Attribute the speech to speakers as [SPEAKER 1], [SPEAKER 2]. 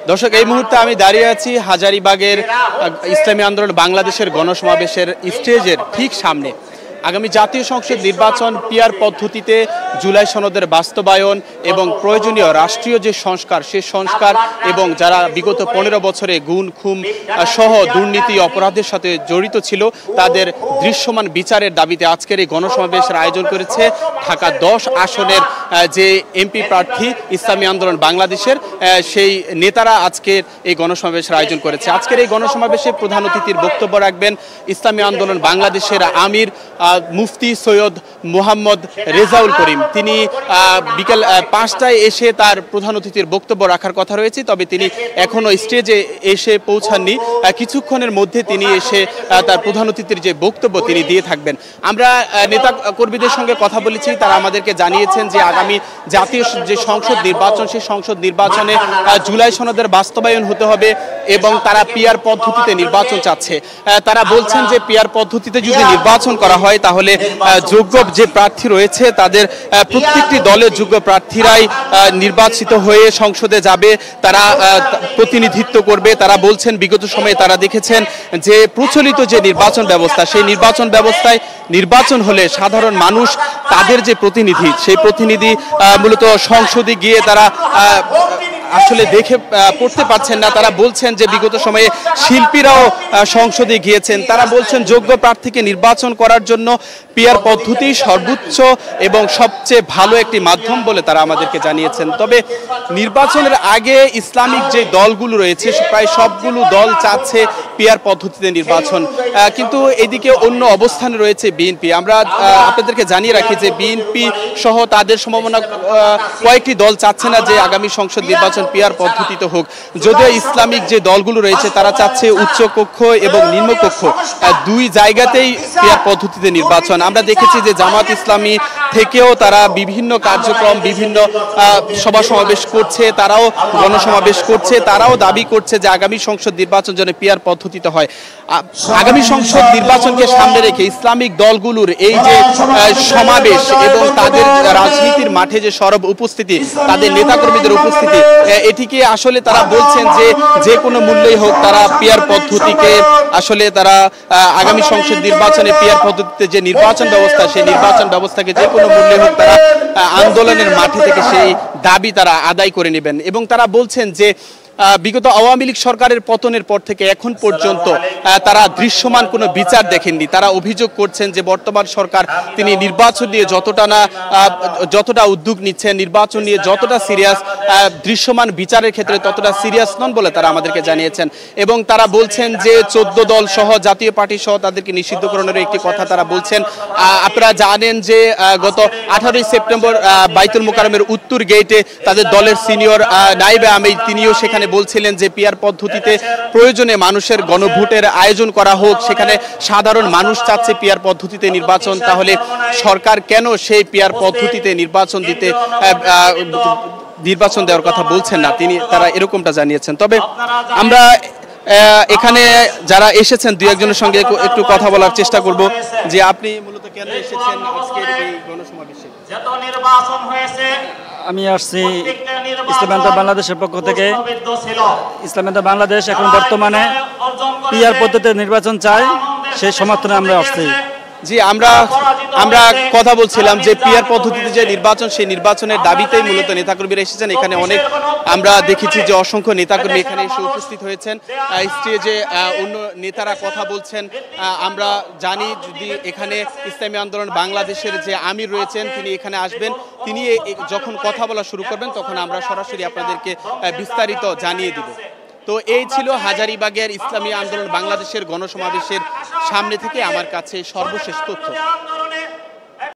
[SPEAKER 1] দর্শক, এই মুহূর্তে আমি দাঁড়িয়ে আছি হাজারীবাগের ইসলামী আন্দোলন বাংলাদেশের গণসমাবেশের স্টেজের ঠিক সামনে। আগামী জাতীয় সংসদ নির্বাচন পিআর পদ্ধতিতে জুলাই সনদের বাস্তবায়ন এবং প্রয়োজনীয় রাষ্ট্রীয় যে সংস্কার, সে সংস্কার এবং যারা বিগত 15 বছরে গুম খুন সহ দুর্নীতি অপরাধের সাথে জড়িত ছিল তাদের দৃশ্যমান বিচারের দাবিতে আজকের এই গণসমাবেশের আয়োজন করেছে ঢাকা 10 আসনের যে এমপি প্রার্থী ইসলামী আন্দোলন বাংলাদেশের সেই নেতারা আজকের এই গণসমাবেশের আয়োজন করেছে। আজকের এই গণসমাবেশে প্রধান অতিথির বক্তব্য রাখবেন ইসলামী আন্দোলন বাংলাদেশের আমির মুফতি সৈয়দ মোহাম্মদ রেজাউল করিম। তিনি বিকেল 5টায় এসে তার প্রধান অতিথির বক্তব্য রাখার কথা রয়েছে, তবে তিনি এখনো স্টেজে এসে পৌঁছাননি। কিছুক্ষণের মধ্যে তিনি এসে তার প্রধান অতিথির যে বক্তব্য তিনি দিয়ে থাকবেন। আমরা নেতা কর্মীদের সঙ্গে কথা বলেছি, তারা আমাদেরকে জানিয়েছেন যে আগামী জাতীয় যে সংসদ নির্বাচন, সেই সংসদ নির্বাচনে জুলাই সনদের বাস্তবায়ন হতে হবে এবং তারা পিআর পদ্ধতিতে নির্বাচন চাচ্ছে। তারা বলছেন যে পিআর পদ্ধতিতে যদি নির্বাচন করা হয় তাহলে যোগ্য যে প্রার্থী রয়েছে তাদের প্রত্যেকটি দলের যোগ্য প্রার্থীরাই নির্বাচিত হয়ে সংসদে যাবে, তারা প্রতিনিধিত্ব করবে। তারা বলছেন বিগত সময়ে তারা দেখেছেন যে প্রচলিত যে নির্বাচন ব্যবস্থা, সেই নির্বাচন ব্যবস্থায় নির্বাচন হলে সাধারণ মানুষ তাদের যে প্রতিনিধি, সেই প্রতিনিধি মূলত সংসদে গিয়ে তারা আসলে দেখে পড়তে পারছেন না। তারা বলছেন যে বিগত সময়ে শিল্পীরাও সংসদে গিয়েছেন। তারা বলছেন যোগ্য প্রার্থীকে নির্বাচন করার জন্য পিআর পদ্ধতি সর্বোচ্চ এবং সবচেয়ে ভালো একটি মাধ্যম বলে তারা আমাদেরকে জানিয়েছেন। তবে নির্বাচনের আগে ইসলামিক যে দলগুলো রয়েছে প্রায় সবগুলো দল চাচ্ছে পিআর পদ্ধতিতে নির্বাচন, কিন্তু এদিকে অন্য অবস্থানে রয়েছে বিএনপি। আমরা আপনাদেরকে জানিয়ে রাখি যে বিএনপি সহ তাদের সম্ভাবনা কয়েকটি দল চাচ্ছে না যে আগামী সংসদ নির্বাচন পিআর পদ্ধতিতে হোক। যদিও ইসলামিক যে দলগুলো রয়েছে তারা চাচ্ছে উচ্চ কক্ষ এবং নিম্ন কক্ষ দুই জায়গাতেই পিআর পদ্ধতিতে নির্বাচন। আমরা দেখেছি যে জামাত ইসলামী থেকেও তারা বিভিন্ন কার্যক্রম, বিভিন্ন সভা সমাবেশ করছে, তারাও গণসমাবেশ করছে, তারাও দাবি করছে যে আগামী সংসদ নির্বাচন যেন পিআর পদ্ধতিতে হয়। আগামী সংসদ নির্বাচনকে সামনে রেখে ইসলামিক দলগুলোর এই যে সমাবেশ এবং তাদের রাজনীতির মাঠে যে সরব উপস্থিতি, তাদের নেতাকর্মীদের উপস্থিতি, এটিকে আসলে তারা বলছেন যে কোনো মূল্যেই হোক তারা পিআর পদ্ধতিকে আসলে তারা আগামী সংসদ নির্বাচনে পিআর পদ্ধতিতে যে নির্বাচন ব্যবস্থা, সেই নির্বাচন ব্যবস্থাকে যে কোনো মূল্যে হোক তারা আন্দোলনের মাঠে থেকে সেই দাবি তারা আদায় করে নেবেন। এবং তারা বলছেন যে বিগত আওয়ামী লীগ সরকারের পতনের পর থেকে এখন পর্যন্ত তারা দৃশ্যমান কোনো বিচার দেখেননি। তারা অভিযোগ করছেন যে বর্তমান সরকার তিনি নির্বাচন নিয়ে যতটা উদ্যোগ নিচ্ছেন, নির্বাচন নিয়ে যতটা সিরিয়াস, দৃশ্যমান বিচারের ক্ষেত্রে ততটা সিরিয়াস নন বলে তারা আমাদেরকে জানিয়েছেন। এবং তারা বলছেন যে 14 দল সহ জাতীয় পার্টি সহ তাদেরকে নিষিদ্ধকরণের একটি কথা তারা বলছেন। আপনারা জানেন যে গত 18 সেপ্টেম্বর বাইতুল মোকাররমের উত্তর গেটে তাদের দলের সিনিয়র নায়েবে আমির তিনিও সেখানে বলছিলেন যে পিআর পদ্ধতিতে প্রয়োজনে মানুষের গণভোটের আয়োজন করা হোক, সেখানে সাধারণ মানুষ চাচ্ছে পিআর পদ্ধতিতে নির্বাচন, তাহলে সরকার কেন সেই পিআর পদ্ধতিতে নির্বাচন দেওয়ার কথা বলছেন না, তারা এরকমটা জানিয়েছেন। তবে আমরা এখানে যারা এসেছেন দুই একজনের সঙ্গে একটু কথা বলার চেষ্টা করব যে আপনি মূলত কেন এসেছেন আজকের এই গণসমাবেশে?
[SPEAKER 2] আমি আসছি ইসলামী আন্দোলন বাংলাদেশের পক্ষ থেকে। ইসলামী আন্দোলন বাংলাদেশ এখন বর্তমানে পিআর পদ্ধতিতে নির্বাচন চায়, সেই সমর্থনে আমরা আসছি।
[SPEAKER 1] জি, আমরা কথা বলছিলাম যে পিআর পদ্ধতিতে যে নির্বাচন, সেই নির্বাচনের দাবিতেই মূলত নেতাকর্মীরা এসেছেন। এখানে অনেক আমরা দেখেছি যে অসংখ্য নেতাকর্মী এখানে এসে উপস্থিত হয়েছেন। স্টেজে অন্য নেতারা কথা বলছেন। আমরা জানি যদি এখানে ইসলামী আন্দোলন বাংলাদেশের যে আমির রয়েছেন তিনি এখানে আসবেন, তিনি যখন কথা বলা শুরু করবেন তখন আমরা সরাসরি আপনাদেরকে বিস্তারিত জানিয়ে দিব। তো এই ছিল হাজারীবাগের ইসলামী আন্দোলন বাংলাদেশের গণসমাবেশের সামনে থেকে আমার কাছে সর্বশেষ তথ্য।